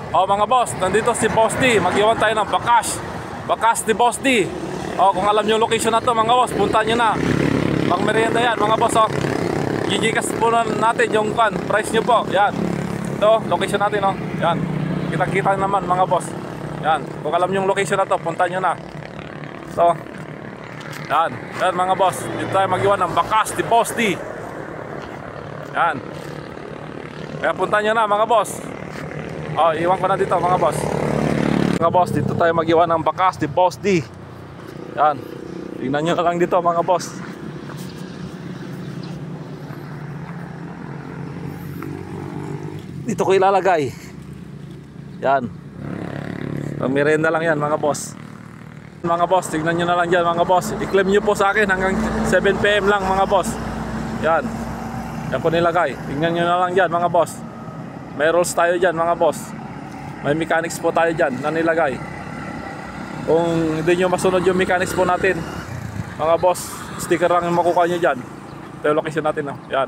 O mga boss, nandito si Boss D. Mag-iwan tayo ng Bakas ni Boss D. O kung alam nyo yung location na to mga boss, punta nyo na. Pang merienda yan mga boss. O gigikas po na natin yung price nyo po. Yan. Ito, location natin o. Yan. Kita-kita naman mga boss. Yan. Kung alam nyo yung location na to, punta nyo na. So, yan. Yan mga boss. Dito tayo mag-iwan ng Bakas ni Boss D. Yan. Kaya punta nyo na mga boss. O, iwan ko na dito mga boss. Mga boss, dito tayo mag-iwan ng Bakas ni Boss D. Yan. Tingnan nyo na lang dito mga boss. Dito ko ilalagay. Yan. Pang merienda lang yan mga boss. Mga boss, tingnan nyo na lang dyan mga boss. I-claim nyo po sa akin hanggang 7 PM lang mga boss. Yan. Yan ko nilagay. Tingnan nyo na lang dyan mga boss. May rolls tayo dyan mga boss. May mechanics po tayo dyan na nilagay. Kung hindi nyo masunod yung mechanics po natin mga boss, sticker lang yung makukuha nyo dyan. Ito yung location natin. Yan.